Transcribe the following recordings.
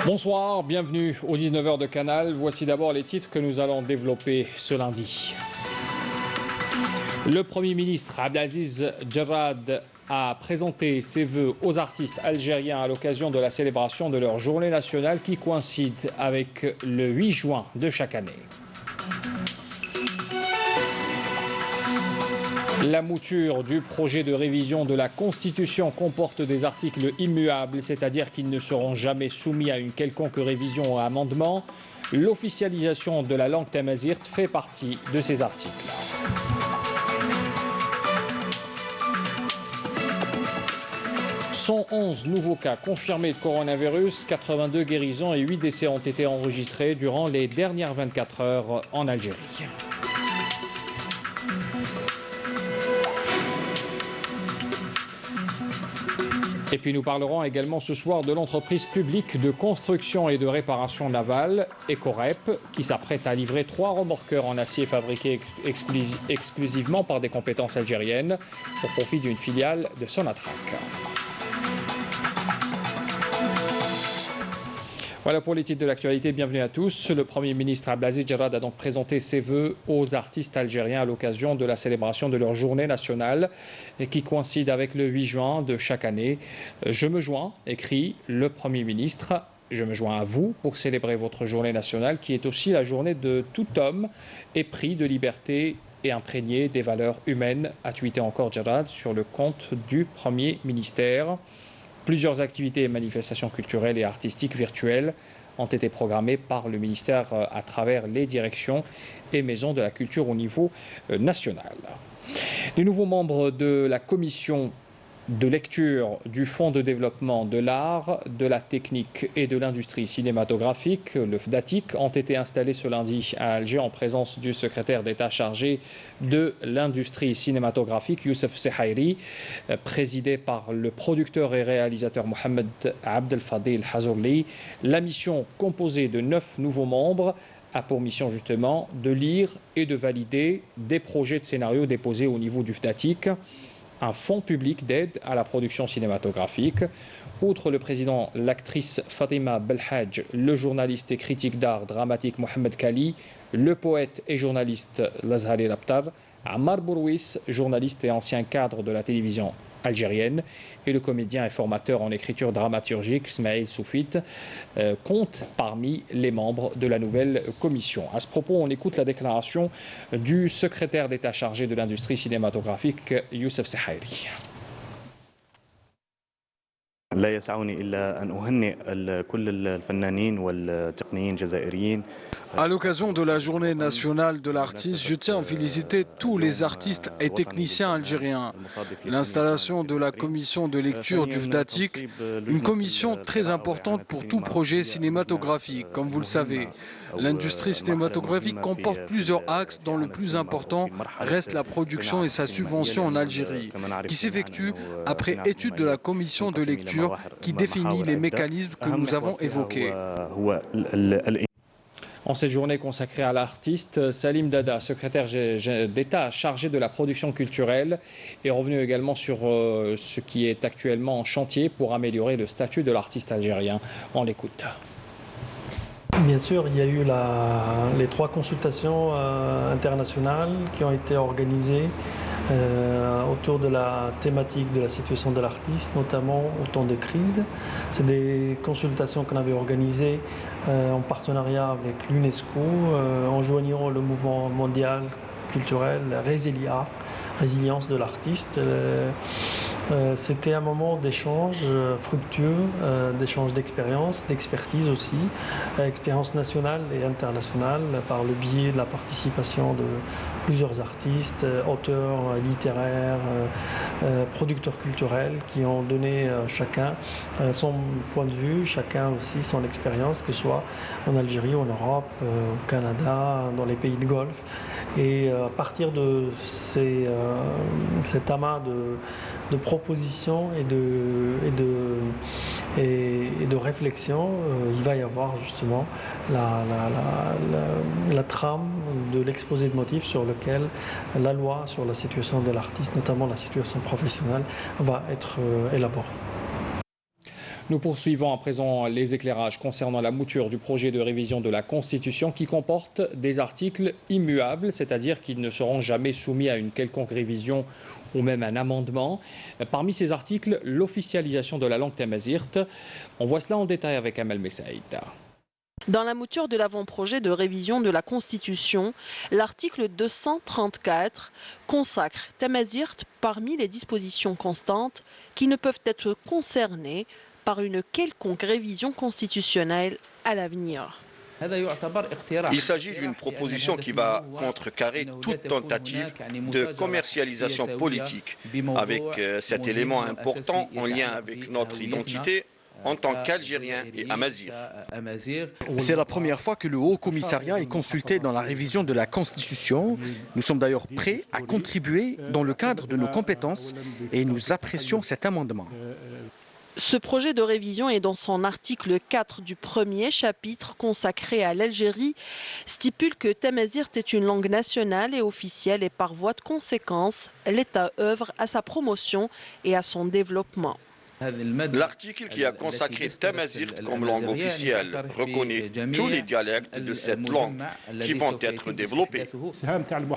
Bonsoir, bienvenue au 19h de Canal. Voici d'abord les titres que nous allons développer ce lundi. Le Premier ministre Abdelaziz Jarrad a présenté ses vœux aux artistes algériens à l'occasion de la célébration de leur journée nationale qui coïncide avec le 8 juin de chaque année. La mouture du projet de révision de la Constitution comporte des articles immuables, c'est-à-dire qu'ils ne seront jamais soumis à une quelconque révision ou amendement. L'officialisation de la langue tamazight fait partie de ces articles. « 111 nouveaux cas confirmés de coronavirus, 82 guérisons et 8 décès ont été enregistrés durant les dernières 24 heures en Algérie. Et puis nous parlerons également ce soir de l'entreprise publique de construction et de réparation navale, Ecorep, qui s'apprête à livrer 3 remorqueurs en acier fabriqués exclusivement par des compétences algériennes au profit d'une filiale de Sonatrach. Voilà pour les titres de l'actualité, bienvenue à tous. Le Premier ministre Abdelaziz Jarrad a donc présenté ses vœux aux artistes algériens à l'occasion de la célébration de leur journée nationale et qui coïncide avec le 8 juin de chaque année. Je me joins, écrit le Premier ministre, je me joins à vous pour célébrer votre journée nationale qui est aussi la journée de tout homme épris de liberté et imprégné des valeurs humaines, a tweeté encore Jarrad sur le compte du Premier ministère. Plusieurs activités et manifestations culturelles et artistiques virtuelles ont été programmées par le ministère à travers les directions et maisons de la culture au niveau national. Les nouveaux membres de la commission de lecture du Fonds de développement de l'art, de la technique et de l'industrie cinématographique, le FDATIC, ont été installés ce lundi à Alger en présence du secrétaire d'État chargé de l'industrie cinématographique, Youssef Sehairi, présidé par le producteur et réalisateur Mohamed Abdelfadil Hazourli. La mission, composée de 9 nouveaux membres, a pour mission justement de lire et de valider des projets de scénario déposés au niveau du FDATIC, un fonds public d'aide à la production cinématographique. Outre le président, l'actrice Fatima Belhadj, le journaliste et critique d'art dramatique Mohamed Kali, le poète et journaliste Lazhari Laptar, Ammar Bourouis, journaliste et ancien cadre de la télévision algérienne, et le comédien et formateur en écriture dramaturgique Smaïl Soufit compte parmi les membres de la nouvelle commission. À ce propos, on écoute la déclaration du secrétaire d'État chargé de l'industrie cinématographique, Youssef Sehairi. لا يسعني إلا أن أهنئ كل الفنانين والتقنيين الجزائريين. À l'occasion de la journée nationale de l'artiste, je tiens à féliciter tous les artistes et techniciens algériens. L'installation de la commission de lecture du FDATIC, une commission très importante pour tout projet cinématographique, comme vous le savez. L'industrie cinématographique comporte plusieurs axes dont le plus important reste la production et sa subvention en Algérie, qui s'effectue après étude de la commission de lecture qui définit les mécanismes que nous avons évoqués. En cette journée consacrée à l'artiste, Salim Dada, secrétaire d'État chargé de la production culturelle, est revenu également sur ce qui est actuellement en chantier pour améliorer le statut de l'artiste algérien. On l'écoute. Bien sûr, il y a eu les 3 consultations internationales qui ont été organisées autour de la thématique de la situation de l'artiste, notamment au temps de crise. C'est des consultations qu'on avait organisées en partenariat avec l'UNESCO, en joignant le mouvement mondial culturel Résilience de l'artiste. C'était un moment d'échange fructueux, d'échange d'expérience, d'expertise aussi, expérience nationale et internationale par le biais de la participation de plusieurs artistes, auteurs littéraires, producteurs culturels qui ont donné chacun son point de vue, chacun aussi son expérience, que ce soit en Algérie, en Europe, au Canada, dans les pays de Golfe. Et à partir de cet amas de propositions et de réflexions, il va y avoir justement la trame de l'exposé de motifs sur lequel la loi sur la situation de l'artiste, notamment la situation professionnelle, va être élaborée. Nous poursuivons à présent les éclairages concernant la mouture du projet de révision de la Constitution qui comporte des articles immuables, c'est-à-dire qu'ils ne seront jamais soumis à une quelconque révision ou même un amendement. Parmi ces articles, l'officialisation de la langue tamazight. On voit cela en détail avec Amal Messaïd. Dans la mouture de l'avant-projet de révision de la Constitution, l'article 234 consacre tamazight parmi les dispositions constantes qui ne peuvent être concernées par une quelconque révision constitutionnelle à l'avenir. Il s'agit d'une proposition qui va contrecarrer toute tentative de commercialisation politique, avec cet élément important en lien avec notre identité en tant qu'Algériens et Amazirs. C'est la première fois que le Haut Commissariat est consulté dans la révision de la Constitution. Nous sommes d'ailleurs prêts à contribuer dans le cadre de nos compétences et nous apprécions cet amendement. Ce projet de révision est dans son article 4 du premier chapitre consacré à l'Algérie, stipule que tamazight est une langue nationale et officielle et par voie de conséquence, l'État œuvre à sa promotion et à son développement. L'article qui a consacré tamazight comme langue officielle reconnaît tous les dialectes de cette langue qui vont être développés.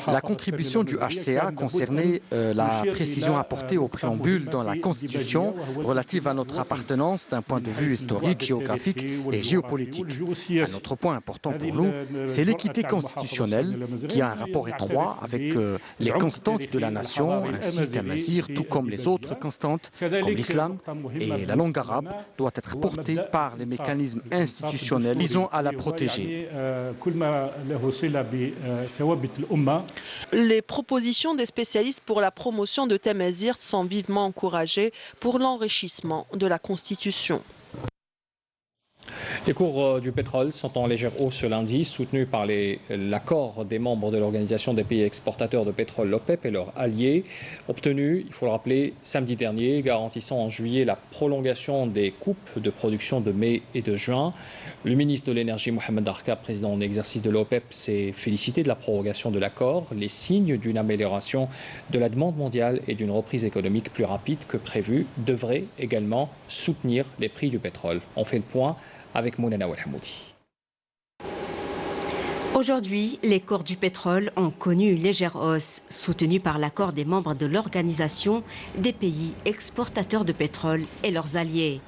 La contribution du HCA concernait la précision apportée au préambule dans la Constitution relative à notre appartenance d'un point de vue historique, géographique et géopolitique. Un autre point important pour nous, c'est l'équité constitutionnelle qui a un rapport étroit avec les constantes de la nation, ainsi qu'Amazigh, tout comme les autres constantes, comme l'islam. Et la langue arabe doit être portée par les mécanismes institutionnels visant à la protéger. Les propositions des spécialistes pour la promotion de tamazight sont vivement encouragées pour l'enrichissement de la Constitution. Les cours du pétrole sont en légère hausse ce lundi, soutenus par l'accord des membres de l'Organisation des pays exportateurs de pétrole, l'OPEP, et leurs alliés, obtenu, il faut le rappeler, samedi dernier, garantissant en juillet la prolongation des coupes de production de mai et de juin. Le ministre de l'Énergie, Mohamed Arkab, président en exercice de l'OPEP, s'est félicité de la prorogation de l'accord, les signes d'une amélioration de la demande mondiale et d'une reprise économique plus rapide que prévu devraient également soutenir les prix du pétrole. On fait le point avec Mounana Ouelhamoudi. Aujourd'hui, les cours du pétrole ont connu une légère hausse, soutenue par l'accord des membres de l'Organisation des pays exportateurs de pétrole et leurs alliés.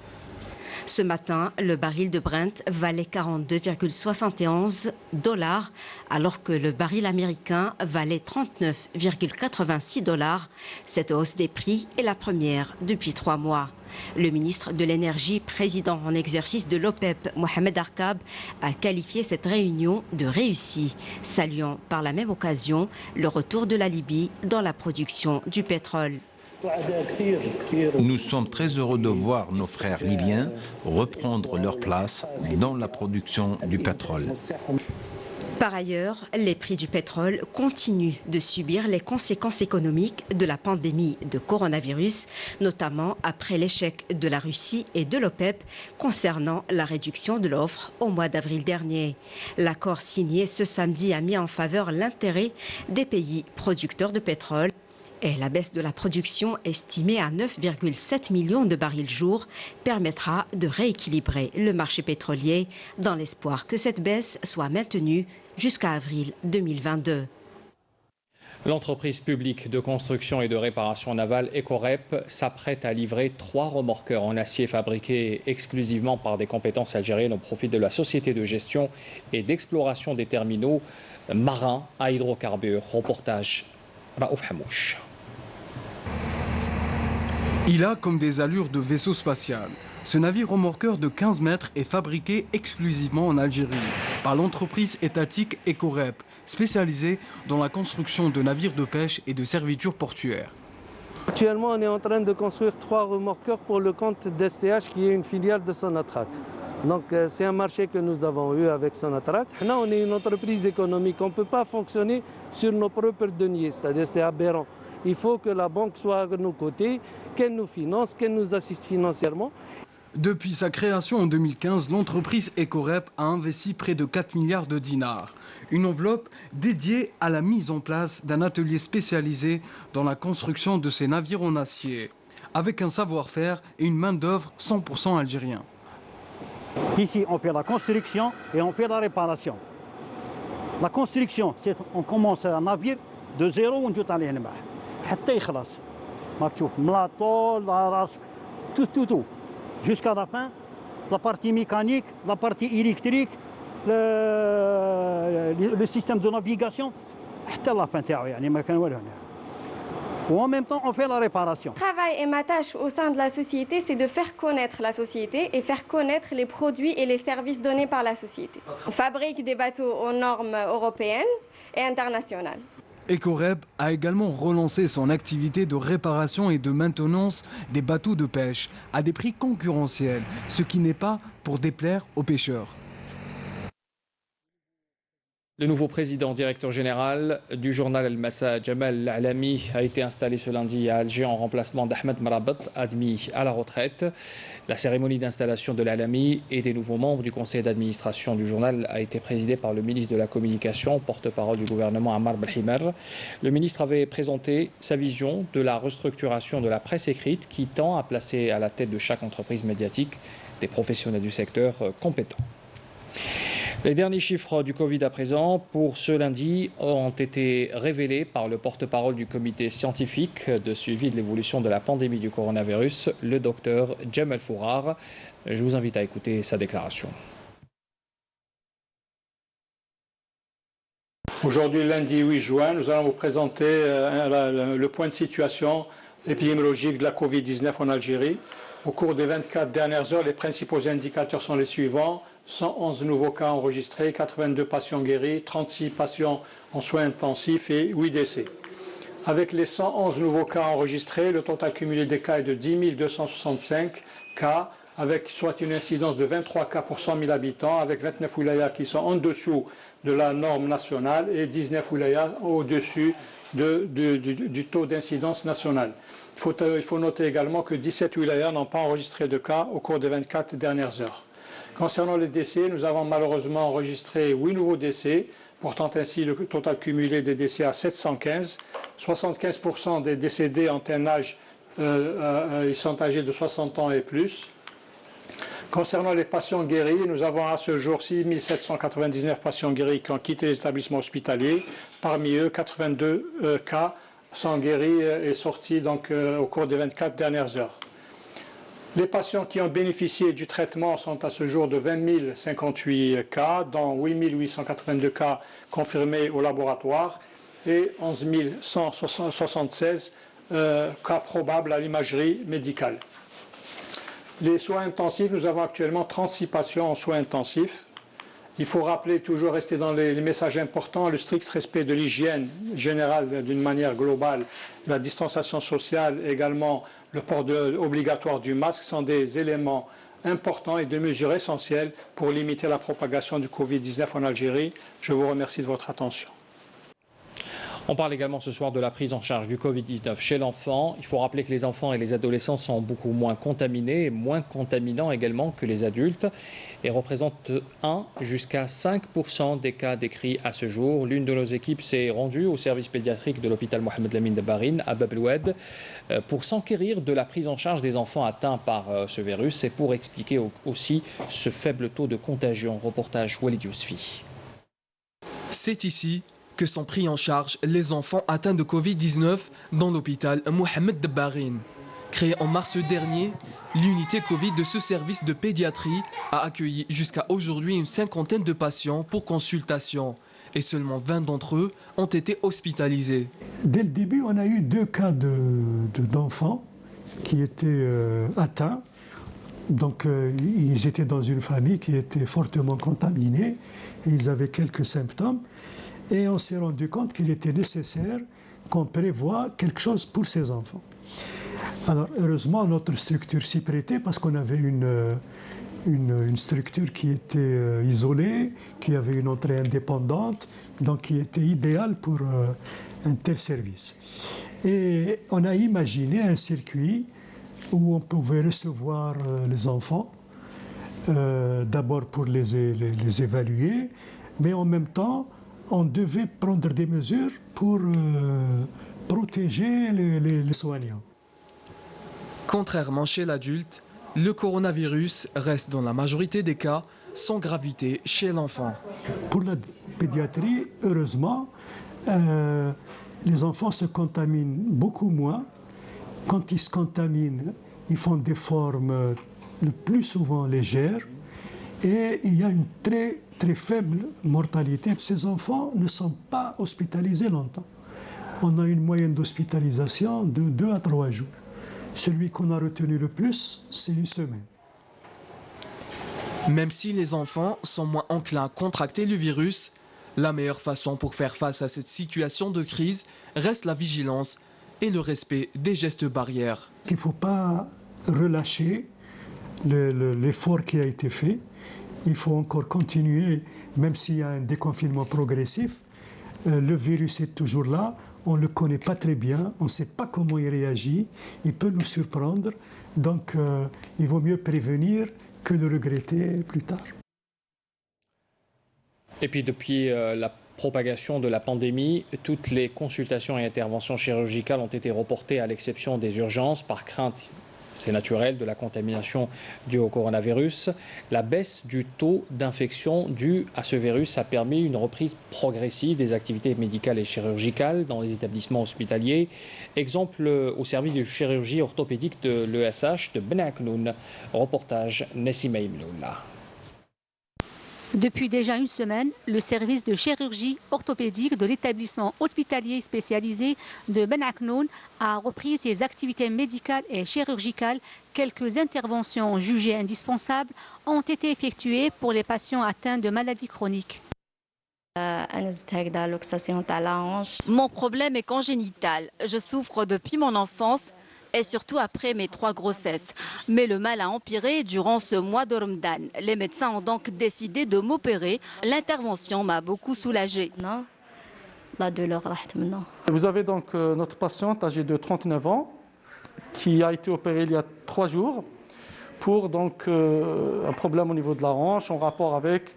Ce matin, le baril de Brent valait 42,71 $, alors que le baril américain valait 39,86 $. Cette hausse des prix est la première depuis 3 mois. Le ministre de l'Énergie, président en exercice de l'OPEP, Mohamed Arkab, a qualifié cette réunion de réussie, saluant par la même occasion le retour de la Libye dans la production du pétrole. Nous sommes très heureux de voir nos frères libyens reprendre leur place dans la production du pétrole. Par ailleurs, les prix du pétrole continuent de subir les conséquences économiques de la pandémie de coronavirus, notamment après l'échec de la Russie et de l'OPEP concernant la réduction de l'offre au mois d'avril dernier. L'accord signé ce samedi a mis en faveur l'intérêt des pays producteurs de pétrole. Et la baisse de la production, estimée à 9,7 millions de barils jour, permettra de rééquilibrer le marché pétrolier dans l'espoir que cette baisse soit maintenue jusqu'à avril 2022. L'entreprise publique de construction et de réparation navale Ecorep s'apprête à livrer 3 remorqueurs en acier fabriqués exclusivement par des compétences algériennes au profit de la société de gestion et d'exploration des terminaux marins à hydrocarbures. Reportage Raouf Hamouche. Il a comme des allures de vaisseau spatial. Ce navire remorqueur de 15 mètres est fabriqué exclusivement en Algérie par l'entreprise étatique Ecorep, spécialisée dans la construction de navires de pêche et de servitures portuaires. Actuellement, on est en train de construire 3 remorqueurs pour le compte d'STH qui est une filiale de Sonatrach. Donc c'est un marché que nous avons eu avec Sonatrach. Là, on est une entreprise économique. On ne peut pas fonctionner sur nos propres deniers, c'est-à-dire c'est aberrant. Il faut que la banque soit à nos côtés, qu'elle nous finance, qu'elle nous assiste financièrement. Depuis sa création en 2015, l'entreprise Ecorep a investi près de 4 milliards de dinars. Une enveloppe dédiée à la mise en place d'un atelier spécialisé dans la construction de ces navires en acier. avec un savoir-faire et une main-d'œuvre 100% algérien. Ici, on fait la construction et on fait la réparation. La construction, c'est on commence un navire de zéro, on joue عليه الماء حتى يخلص. ما تشوف ملاطو tout jusqu'à la fin. La partie mécanique, la partie électrique, le système de navigation, حتى la fin تاعو يعني ما كان والو هنا. En même temps, on fait la réparation. Mon travail et ma tâche au sein de la société, c'est de faire connaître la société et faire connaître les produits et les services donnés par la société. On fabrique des bateaux aux normes européennes et internationales. Ecoreb a également relancé son activité de réparation et de maintenance des bateaux de pêche à des prix concurrentiels, ce qui n'est pas pour déplaire aux pêcheurs. Le nouveau président directeur général du journal Al-Massa, Jamal Alami, a été installé ce lundi à Alger en remplacement d'Ahmed Marabat, admis à la retraite. La cérémonie d'installation de l'Alami et des nouveaux membres du conseil d'administration du journal a été présidée par le ministre de la Communication, porte-parole du gouvernement Ammar Belhimer. Le ministre avait présenté sa vision de la restructuration de la presse écrite qui tend à placer à la tête de chaque entreprise médiatique des professionnels du secteur compétents. Les derniers chiffres du Covid à présent pour ce lundi ont été révélés par le porte-parole du comité scientifique de suivi de l'évolution de la pandémie du coronavirus, le docteur Jamal Fourar. Je vous invite à écouter sa déclaration. Aujourd'hui, lundi 8 juin, nous allons vous présenter le point de situation épidémiologique de la Covid-19 en Algérie. Au cours des 24 dernières heures, les principaux indicateurs sont les suivants. 111 nouveaux cas enregistrés, 82 patients guéris, 36 patients en soins intensifs et 8 décès. Avec les 111 nouveaux cas enregistrés, le total cumulé des cas est de 10 265 cas, avec soit une incidence de 23 cas pour 100 000 habitants, avec 29 wilayas qui sont en dessous de la norme nationale et 19 wilayas au-dessus du taux d'incidence nationale. Il faut noter également que 17 wilayas n'ont pas enregistré de cas au cours des 24 dernières heures. Concernant les décès, nous avons malheureusement enregistré 8 nouveaux décès, portant ainsi le total cumulé des décès à 715. 75% des décédés ont un âge, ils sont âgés de 60 ans et plus. Concernant les patients guéris, nous avons à ce jour 6 799 patients guéris qui ont quitté les établissements hospitaliers. Parmi eux, 82 cas sont guéris et sortis donc, au cours des 24 dernières heures. Les patients qui ont bénéficié du traitement sont à ce jour de 20 058 cas, dont 8 882 cas confirmés au laboratoire et 11 176 cas probables à l'imagerie médicale. Les soins intensifs, nous avons actuellement 36 patients en soins intensifs. Il faut rappeler, toujours rester dans les messages importants, le strict respect de l'hygiène générale d'une manière globale, la distanciation sociale, également le port obligatoire du masque sont des éléments importants et des mesures essentielles pour limiter la propagation du Covid-19 en Algérie. Je vous remercie de votre attention. On parle également ce soir de la prise en charge du Covid-19 chez l'enfant. Il faut rappeler que les enfants et les adolescents sont beaucoup moins contaminés et moins contaminants également que les adultes et représentent 1 jusqu'à 5% des cas décrits à ce jour. L'une de nos équipes s'est rendue au service pédiatrique de l'hôpital Mohamed Lamine de Barine à Bab el-Oued pour s'enquérir de la prise en charge des enfants atteints par ce virus et pour expliquer aussi ce faible taux de contagion. Reportage Walid Yousfi. C'est ici que sont pris en charge les enfants atteints de Covid-19 dans l'hôpital Mohamed de Barine. Créée en mars dernier, l'unité Covid de ce service de pédiatrie a accueilli jusqu'à aujourd'hui une 50aine de patients pour consultation et seulement 20 d'entre eux ont été hospitalisés. Dès le début, on a eu 2 cas d'enfants qui étaient atteints. Donc ils étaient dans une famille qui était fortement contaminée et ils avaient quelques symptômes. Et on s'est rendu compte qu'il était nécessaire qu'on prévoie quelque chose pour ces enfants. Alors heureusement, notre structure s'y prêtait parce qu'on avait une structure qui était isolée, qui avait une entrée indépendante, donc qui était idéale pour un tel service. Et on a imaginé un circuit où on pouvait recevoir les enfants, d'abord pour les évaluer, mais en même temps, on devait prendre des mesures pour protéger les soignants. Contrairement chez l'adulte, le coronavirus reste dans la majorité des cas sans gravité chez l'enfant. Pour la pédiatrie, heureusement, les enfants se contaminent beaucoup moins. Quand ils se contaminent, ils font des formes le plus souvent légères et il y a une très faible mortalité. Ces enfants ne sont pas hospitalisés longtemps. On a une moyenne d'hospitalisation de 2 à 3 jours. Celui qu'on a retenu le plus, c'est 1 semaine. Même si les enfants sont moins enclins à contracter le virus, la meilleure façon pour faire face à cette situation de crise reste la vigilance et le respect des gestes barrières. Il ne faut pas relâcher l'effort qui a été fait. Il faut encore continuer, même s'il y a un déconfinement progressif. Le virus est toujours là, on ne le connaît pas très bien, on ne sait pas comment il réagit, il peut nous surprendre. Donc il vaut mieux prévenir que de regretter plus tard. Et puis depuis la propagation de la pandémie, toutes les consultations et interventions chirurgicales ont été reportées à l'exception des urgences par crainte, c'est naturel, de la contamination due au coronavirus. La baisse du taux d'infection due à ce virus a permis une reprise progressive des activités médicales et chirurgicales dans les établissements hospitaliers. Exemple au service de chirurgie orthopédique de l'ESH de Ben Aknoun. Reportage Nessima Imloula. Depuis déjà 1 semaine, le service de chirurgie orthopédique de l'établissement hospitalier spécialisé de Ben Aknoun a repris ses activités médicales et chirurgicales. Quelques interventions jugées indispensables ont été effectuées pour les patients atteints de maladies chroniques. Mon problème est congénital. Je souffre depuis mon enfance et surtout après mes 3 grossesses. Mais le mal a empiré durant ce mois de Ramadan. Les médecins ont donc décidé de m'opérer. L'intervention m'a beaucoup soulagée. Vous avez donc notre patiente âgée de 39 ans qui a été opérée il y a 3 jours pour donc, un problème au niveau de la hanche en rapport avec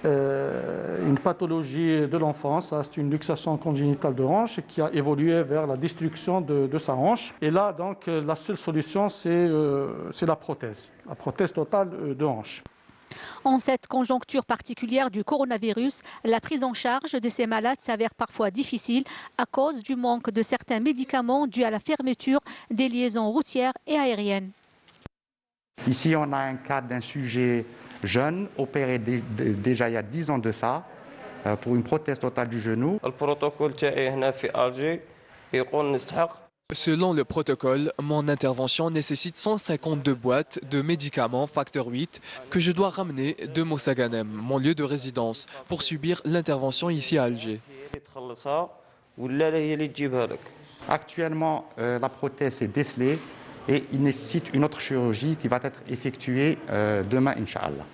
une pathologie de l'enfance, c'est une luxation congénitale de hanche qui a évolué vers la destruction de sa hanche. Et là, donc, la seule solution, c'est la prothèse totale de hanche. En cette conjoncture particulière du coronavirus, la prise en charge de ces malades s'avère parfois difficile à cause du manque de certains médicaments dû à la fermeture des liaisons routières et aériennes. Ici, on a un cas d'un sujet jeune, opéré déjà il y a 10 ans de ça, pour une prothèse totale du genou. Selon le protocole, mon intervention nécessite 152 boîtes de médicaments facteur 8 que je dois ramener de Moussaganem, mon lieu de résidence, pour subir l'intervention ici à Alger. Actuellement, la prothèse est décelée et il nécessite une autre chirurgie qui va être effectuée demain, Inch'Allah.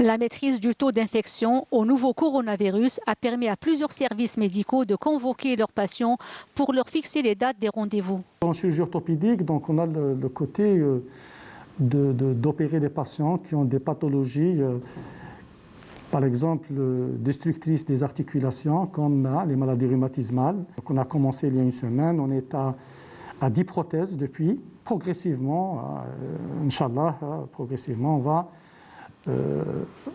La maîtrise du taux d'infection au nouveau coronavirus a permis à plusieurs services médicaux de convoquer leurs patients pour leur fixer les dates des rendez-vous. En chirurgie orthopédique, donc, on a le côté d'opérer des patients qui ont des pathologies, par exemple, destructrices des articulations, comme les maladies rhumatismales. Donc, on a commencé il y a 1 semaine, on est à 10 prothèses depuis. Progressivement, Inch'Allah, progressivement, on va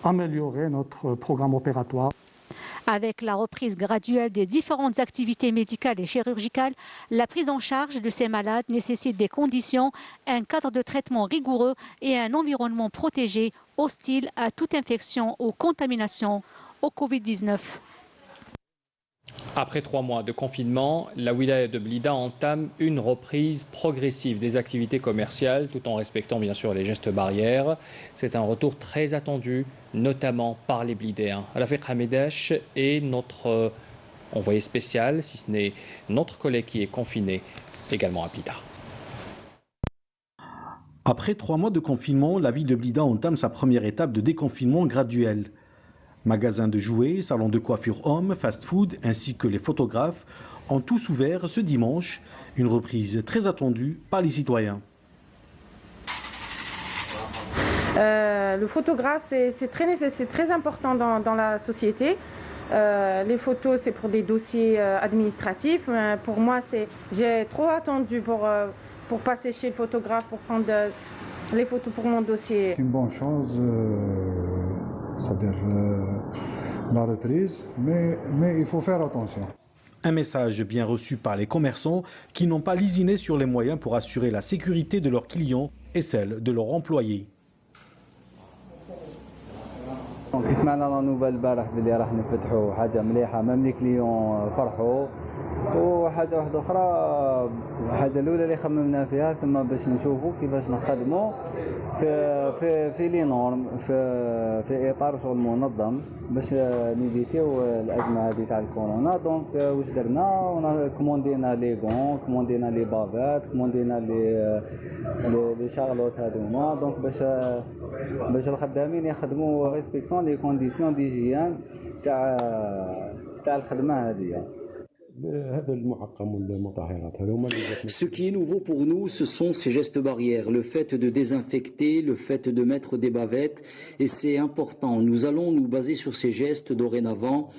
améliorer notre programme opératoire. Avec la reprise graduelle des différentes activités médicales et chirurgicales, la prise en charge de ces malades nécessite des conditions, un cadre de traitement rigoureux et un environnement protégé, hostile à toute infection ou contamination au Covid-19. Après 3 mois de confinement, la wilaya de Blida entame une reprise progressive des activités commerciales tout en respectant bien sûr les gestes barrières. C'est un retour très attendu, notamment par les Blidéens. Rafiq Hamidash est notre envoyé spécial, si ce n'est notre collègue qui est confiné également à Blida. Après 3 mois de confinement, la ville de Blida entame sa première étape de déconfinement graduel. Magasins de jouets, salons de coiffure hommes, fast-food ainsi que les photographes ont tous ouvert ce dimanche, une reprise très attendue par les citoyens. Le photographe, c'est très important dans la société. Les photos, c'est pour des dossiers administratifs. Pour moi, j'ai trop attendu pour pour passer chez le photographe pour prendre les photos pour mon dossier. C'est une bonne chose, c'est-à-dire la reprise, mais il faut faire attention. Un message bien reçu par les commerçants qui n'ont pas lésiné sur les moyens pour assurer la sécurité de leurs clients et celle de leurs employés. كي سمعنا لا نوفال البارح بلي راح نفتحوا حاجه مليحه ميم لي كليون فرحوا وحاجه واحده اخرى الحاجه الاولى اللي خممنا فيها ثم باش نشوفوا كيفاش نخدموا في لي نورم في اطار شغل منظم باش نيفيتيو الازمه هذه تاع الكورونا. دونك واش درنا كوموندينا لي غون كوموندينا لي بافات كوموندينا لي شارلوت هذوما دونك باش الخدامين يخدموا ريسبكتون les conditions d'hygiène تاع الخدمه هذه. Ce qui est nouveau pour nous, ce sont ces gestes barrières, le fait de désinfecter, le fait de mettre des bavettes, et c'est important. Nous allons nous baser sur ces gestes dorénavant.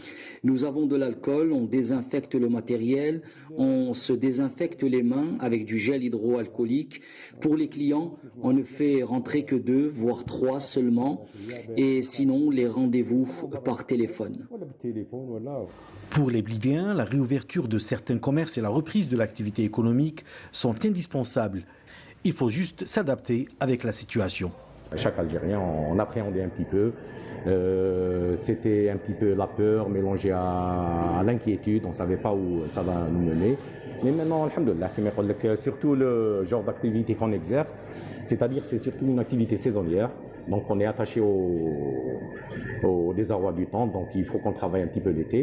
Nous avons de l'alcool, on désinfecte le matériel, on se désinfecte les mains avec du gel hydroalcoolique. Pour les clients, on ne fait rentrer que 2, voire 3 seulement, et sinon les rendez-vous par téléphone. Pour les Blidéens, la réouverture de certains commerces et la reprise de l'activité économique sont indispensables. Il faut juste s'adapter avec la situation. Chaque Algérien, on appréhendait un petit peu. C'était un petit peu la peur mélangée à l'inquiétude. On ne savait pas où ça va nous mener. Mais maintenant, alhamdoulilah, surtout le genre d'activité qu'on exerce, c'est-à-dire c'est surtout une activité saisonnière. Donc on est attaché au désarroi du temps, donc il faut qu'on travaille un petit peu l'été.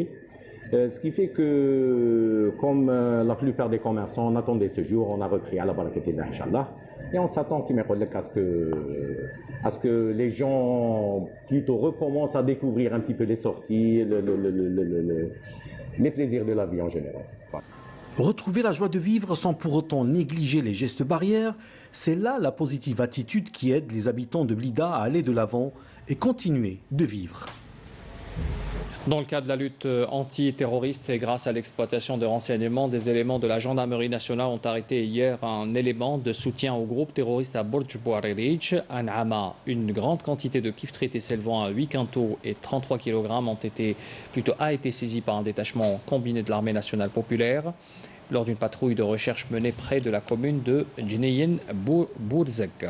Ce qui fait que, comme la plupart des commerçants, on attendait ce jour, on a repris à la barakatillah, Inch'Allah. Et on s'attend à ce que les gens plutôt recommencent à découvrir un petit peu les sorties, les plaisirs de la vie en général. Retrouver la joie de vivre sans pour autant négliger les gestes barrières, c'est là la positive attitude qui aide les habitants de Blida à aller de l'avant et continuer de vivre. Dans le cadre de la lutte antiterroriste et grâce à l'exploitation de renseignements, des éléments de la gendarmerie nationale ont arrêté hier un élément de soutien au groupe terroriste à Bourj Bouarerich, à N'Ama. Une grande quantité de kif traités s'élevant à 8 quintaux et 33 kg a été saisie par un détachement combiné de l'armée nationale populaire lors d'une patrouille de recherche menée près de la commune de Djineyin Bourzek.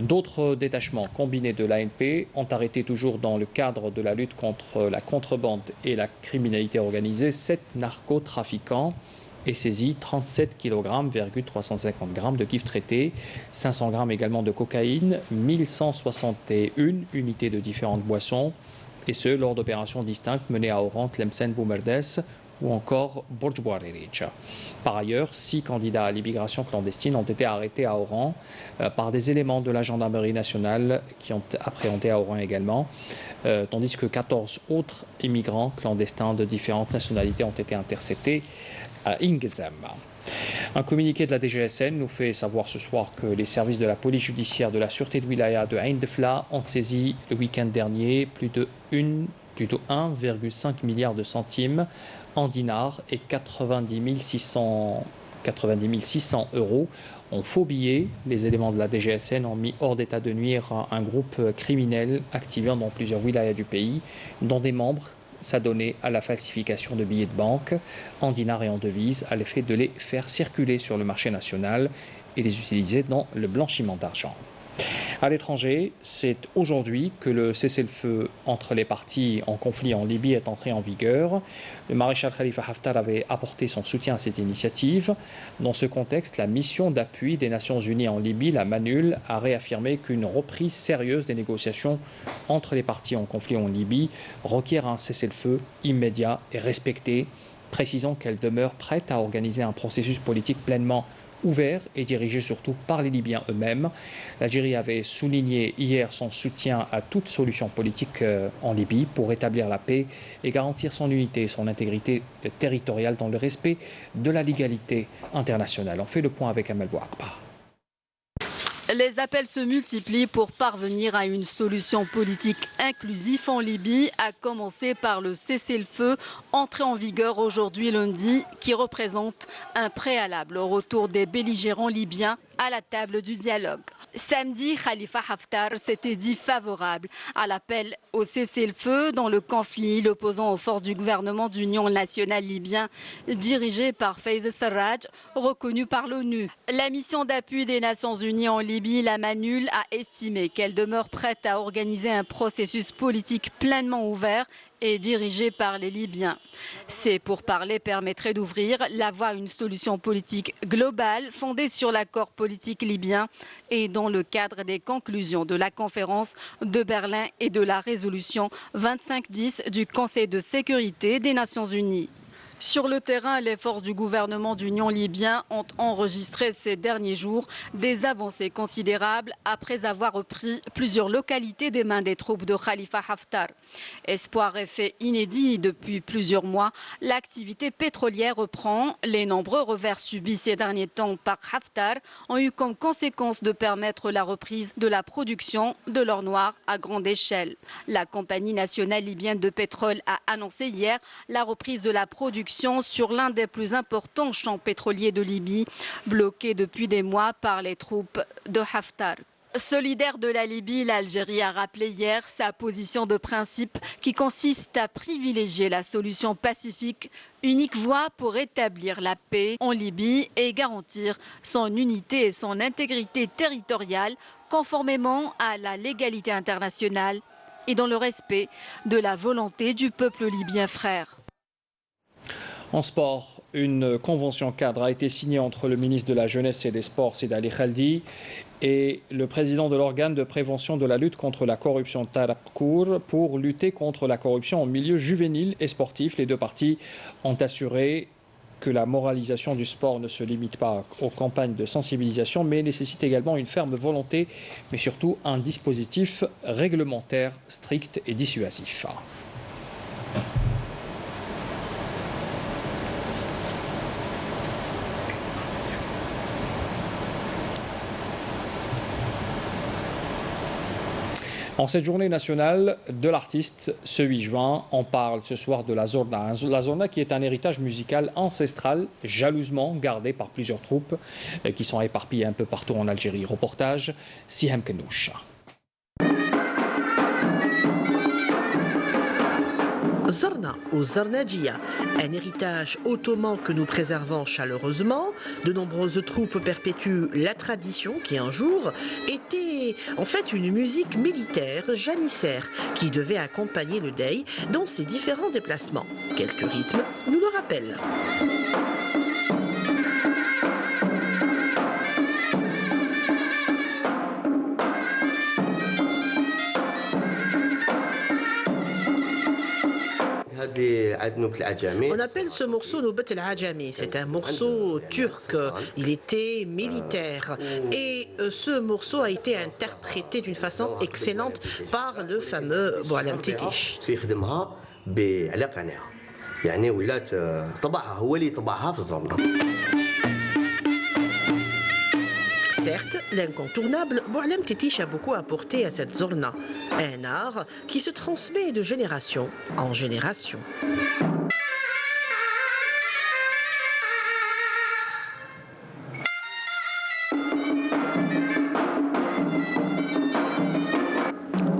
D'autres détachements combinés de l'ANP ont arrêté toujours dans le cadre de la lutte contre la contrebande et la criminalité organisée 7 narcotrafiquants et saisi 37 kg, 350 g de kif traité, 500 g également de cocaïne, 1161 unités de différentes boissons, et ce lors d'opérations distinctes menées à Oran, Tlemcen, Boumerdes ou encore Bourj Bouarerich. Par ailleurs, 6 candidats à l'immigration clandestine ont été arrêtés à Oran par des éléments de la gendarmerie nationale qui ont appréhendé à Oran également, tandis que 14 autres immigrants clandestins de différentes nationalités ont été interceptés à Ingzam. Un communiqué de la DGSN nous fait savoir ce soir que les services de la police judiciaire de la sûreté de wilaya de Ain Defla ont saisi le week-end dernier plus de 1,5 milliard de centimes en dinars et 90 600 euros en faux billets. Les éléments de la DGSN ont mis hors d'état de nuire un groupe criminel activé dans plusieurs wilayas du pays, dont des membres s'adonnaient à la falsification de billets de banque en dinars et en devises à l'effet de les faire circuler sur le marché national et les utiliser dans le blanchiment d'argent. À l'étranger, c'est aujourd'hui que le cessez-le-feu entre les parties en conflit en Libye est entré en vigueur. Le maréchal Khalifa Haftar avait apporté son soutien à cette initiative. Dans ce contexte, la mission d'appui des Nations Unies en Libye, la MANUL, a réaffirmé qu'une reprise sérieuse des négociations entre les parties en conflit en Libye requiert un cessez-le-feu immédiat et respecté, précisant qu'elle demeure prête à organiser un processus politique pleinement ouvert et dirigé surtout par les Libyens eux-mêmes. L'Algérie avait souligné hier son soutien à toute solution politique en Libye pour rétablir la paix et garantir son unité et son intégrité territoriale dans le respect de la légalité internationale. On fait le point avec Amel Bouakba. Les appels se multiplient pour parvenir à une solution politique inclusive en Libye, à commencer par le cessez-le-feu entré en vigueur aujourd'hui lundi, qui représente un préalable au retour des belligérants libyens à la table du dialogue. Samedi, Khalifa Haftar s'était dit favorable à l'appel au cessez-le-feu dans le conflit l'opposant aux forces du gouvernement d'union nationale libyen dirigé par Fayez Sarraj, reconnu par l'ONU. La mission d'appui des Nations Unies en Libye, la MANUL, a estimé qu'elle demeure prête à organiser un processus politique pleinement ouvert et dirigé par les Libyens. Ces pourparlers permettraient d'ouvrir la voie à une solution politique globale fondée sur l'accord politique libyen et dans le cadre des conclusions de la conférence de Berlin et de la résolution 2510 du Conseil de sécurité des Nations Unies. Sur le terrain, les forces du gouvernement d'union libyen ont enregistré ces derniers jours des avancées considérables après avoir repris plusieurs localités des mains des troupes de Khalifa Haftar. Espoir et fait inédit depuis plusieurs mois, l'activité pétrolière reprend. Les nombreux revers subis ces derniers temps par Haftar ont eu comme conséquence de permettre la reprise de la production de l'or noir à grande échelle. La compagnie nationale libyenne de pétrole a annoncé hier la reprise de la production sur l'un des plus importants champs pétroliers de Libye, bloqué depuis des mois par les troupes de Haftar. Solidaire de la Libye, l'Algérie a rappelé hier sa position de principe qui consiste à privilégier la solution pacifique, unique voie pour établir la paix en Libye et garantir son unité et son intégrité territoriale conformément à la légalité internationale et dans le respect de la volonté du peuple libyen frère. En sport, une convention cadre a été signée entre le ministre de la Jeunesse et des Sports, Saïd Ali Khaldi, et le président de l'organe de prévention de la lutte contre la corruption, Tarek Kour, pour lutter contre la corruption en milieu juvénile et sportif. Les deux parties ont assuré que la moralisation du sport ne se limite pas aux campagnes de sensibilisation, mais nécessite également une ferme volonté, mais surtout un dispositif réglementaire strict et dissuasif. En cette journée nationale de l'artiste, ce 8 juin, on parle ce soir de la Zorna. La Zorna qui est un héritage musical ancestral, jalousement gardé par plusieurs troupes qui sont éparpillées un peu partout en Algérie. Reportage, Siham Kenouch. Zorna ou Zornadjia, un héritage ottoman que nous préservons chaleureusement. De nombreuses troupes perpétuent la tradition qui un jour était en fait une musique militaire janissaire qui devait accompagner le Dey dans ses différents déplacements. Quelques rythmes nous le rappellent. On appelle ce morceau Noubat el-Ajami. C'est un morceau turc. Il était militaire. Et ce morceau a été interprété d'une façon excellente par le fameux Boualem Tikish. Certes, l'incontournable Boualem Tikish a beaucoup apporté à cette Zorna, un art qui se transmet de génération en génération.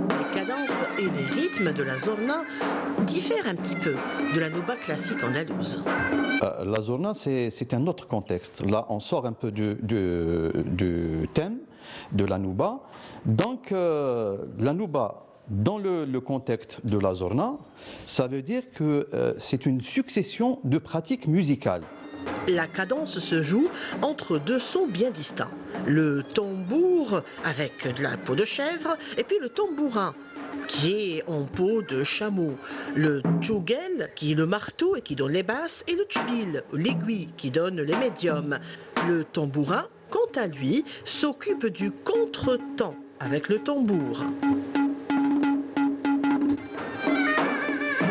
Les cadences et les rythmes de la Zorna diffèrent un petit peu de la nouba classique andalouse. La Zorna, c'est un autre contexte. Là, on sort un peu du thème de la nouba. Donc, la nouba, dans le contexte de la Zorna, ça veut dire que c'est une succession de pratiques musicales. La cadence se joue entre deux sons bien distincts. Le tambour avec de la peau de chèvre et puis le tambourin qui est en peau de chameau. Le tchougel qui est le marteau et qui donne les basses et le tchbil, l'aiguille qui donne les médiums. Le tambourin, quant à lui, s'occupe du contretemps avec le tambour.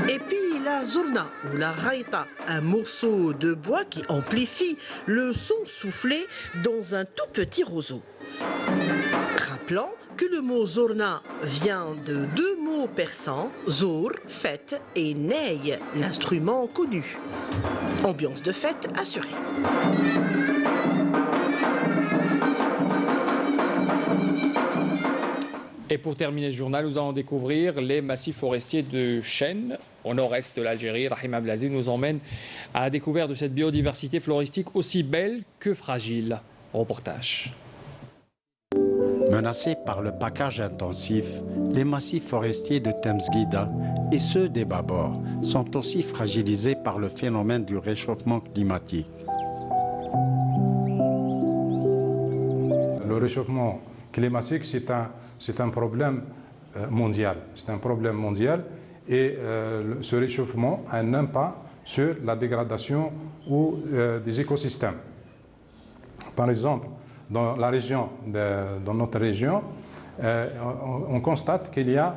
Et puis la Zorna ou la Raïta, un morceau de bois qui amplifie le son soufflé dans un tout petit roseau. Rappelant que le mot Zorna vient de deux mots persans, Zour, fête, et Ney, l'instrument connu. Ambiance de fête assurée. Et pour terminer ce journal, nous allons découvrir les massifs forestiers de chênes au nord-est de l'Algérie. Rahim Abdelaziz nous emmène à la découverte de cette biodiversité floristique aussi belle que fragile. Reportage. Menacés par le package intensif, les massifs forestiers de Temsguida et ceux des Babors sont aussi fragilisés par le phénomène du réchauffement climatique. Le réchauffement climatique, c'est un problème mondial. C'est un problème mondial et ce réchauffement a un impact sur la dégradation des écosystèmes. Par exemple, dans notre région, on constate qu'il y a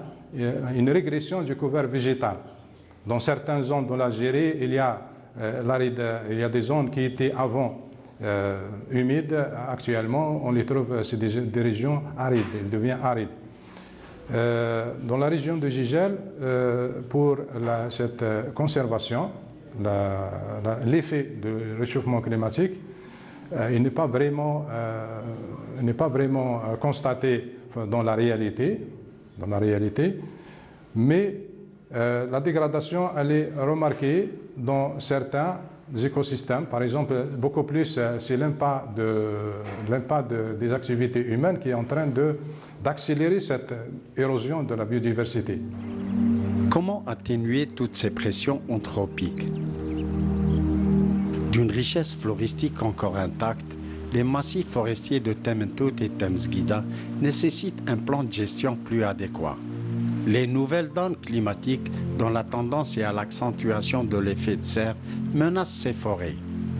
une régression du couvert végétal. Dans certaines zones de l'Algérie, il y a des zones qui étaient avant humides. Actuellement, on les trouve, c'est des régions arides, elles deviennent arides. Dans la région de Jijel, pour cette conservation, l'effet du réchauffement climatique, il n'est pas vraiment constaté dans la réalité, mais la dégradation elle est remarquée dans certains écosystèmes. Par exemple, beaucoup plus, c'est l'impact des activités humaines qui est en train d'accélérer cette érosion de la biodiversité. Comment atténuer toutes ces pressions anthropiques? D'une richesse floristique encore intacte, les massifs forestiers de Temntout et Temsguida nécessitent un plan de gestion plus adéquat. Les nouvelles donnes climatiques, dont la tendance est à l'accentuation de l'effet de serre, menacent ces forêts.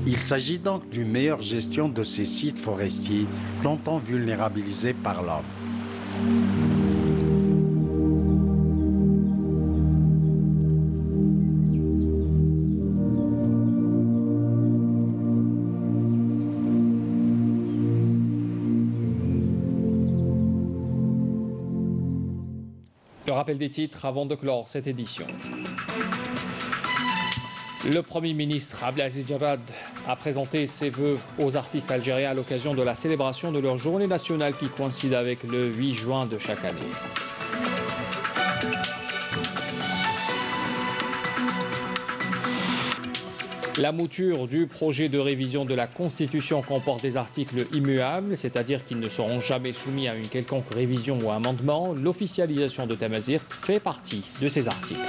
Il s'agit donc d'une meilleure gestion de ces sites forestiers, longtemps vulnérabilisés par l'homme. Le rappel des titres avant de clore cette édition. Le Premier ministre Abdelaziz Jarrad a présenté ses vœux aux artistes algériens à l'occasion de la célébration de leur journée nationale qui coïncide avec le 8 juin de chaque année. La mouture du projet de révision de la Constitution comporte des articles immuables, c'est-à-dire qu'ils ne seront jamais soumis à une quelconque révision ou amendement. L'officialisation de Tamazirt fait partie de ces articles.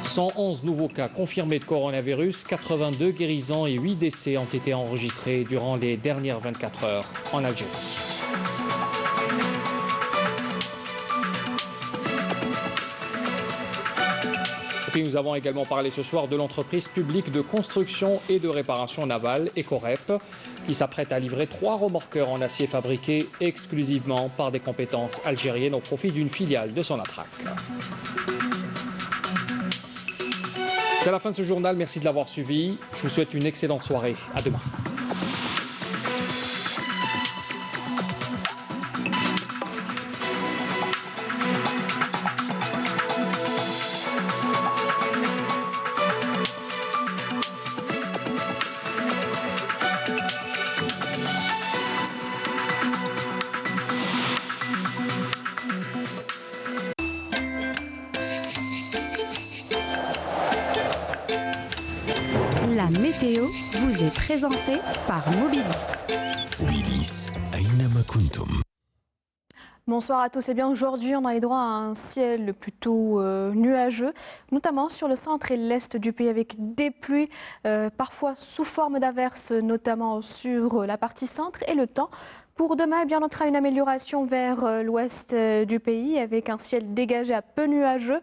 « 111 nouveaux cas confirmés de coronavirus, 82 guérisons et 8 décès ont été enregistrés durant les dernières 24 heures en Algérie. Et puis nous avons également parlé ce soir de l'entreprise publique de construction et de réparation navale, Ecorep, qui s'apprête à livrer 3 remorqueurs en acier fabriqués exclusivement par des compétences algériennes au profit d'une filiale de Sonatrach. C'est la fin de ce journal, merci de l'avoir suivi. Je vous souhaite une excellente soirée. À demain. La météo vous est présentée par Mobilis. Mobilis, أينما كنتم. Bonsoir à tous. Et bien aujourd'hui, on a eu droit à un ciel plutôt nuageux, notamment sur le centre et l'est du pays, avec des pluies parfois sous forme d'averses, notamment sur la partie centre. Et le temps pour demain, eh bien, on notera une amélioration vers l'ouest du pays, avec un ciel dégagé à peu nuageux.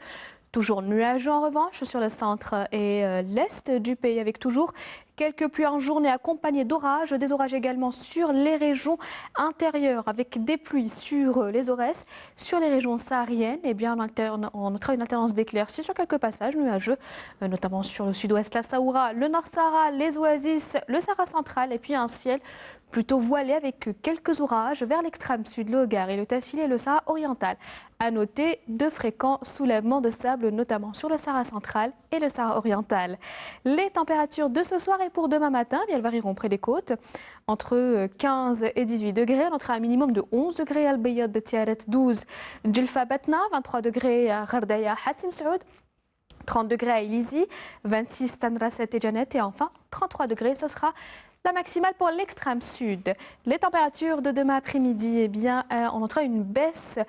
Toujours nuageux en revanche sur le centre et l'est du pays, avec toujours Quelques pluies en journée accompagnées d'orages, des orages également sur les régions intérieures avec des pluies sur les Aurès. Sur les régions sahariennes, eh bien, on notera une alternance d'éclaircies sur quelques passages nuageux, notamment sur le sud-ouest, la Saoura, le Nord Sahara, les Oasis, le Sahara central et puis un ciel plutôt voilé avec quelques orages vers l'extrême sud, le Hogar et le Tassili et le Sahara oriental. À noter de fréquents soulèvements de sable, notamment sur le Sahara central et le Sahara oriental. Les températures de ce soir et pour demain matin, elles varieront près des côtes. Entre 15 et 18 degrés, on notera un minimum de 11 degrés à Al-Bayad de Tiaret, 12 Djilfa Batna, 23 degrés à Ghardaya, Hassim Saoud, 30 degrés à Ilizi, 26 Tanraset et Janet et enfin 33 degrés, ce sera la maximale pour l'extrême sud. Les températures de demain après-midi, eh bien, on notera une baisse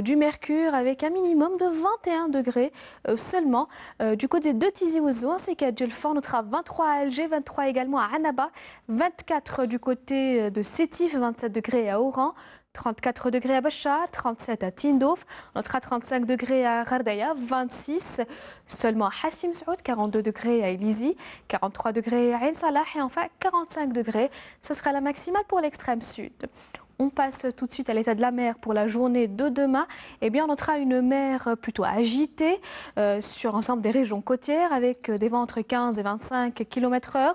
du mercure avec un minimum de 21 degrés seulement du côté de Tizi Ouzou ainsi qu'à Djelfa. On notera 23 à Alger, 23 également à Annaba, 24 du côté de Sétif, 27 degrés à Oran, 34 degrés à Bachar, 37 à Tindouf, on notera 35 degrés à Ghardaya, 26 seulement à Hassim Saoud, 42 degrés à Ilizi, 43 degrés à Ain Salah et enfin 45 degrés. Ce sera la maximale pour l'extrême sud. On passe tout de suite à l'état de la mer pour la journée de demain. Eh bien, on notera une mer plutôt agitée sur l'ensemble des régions côtières avec des vents entre 15 et 25 km/h.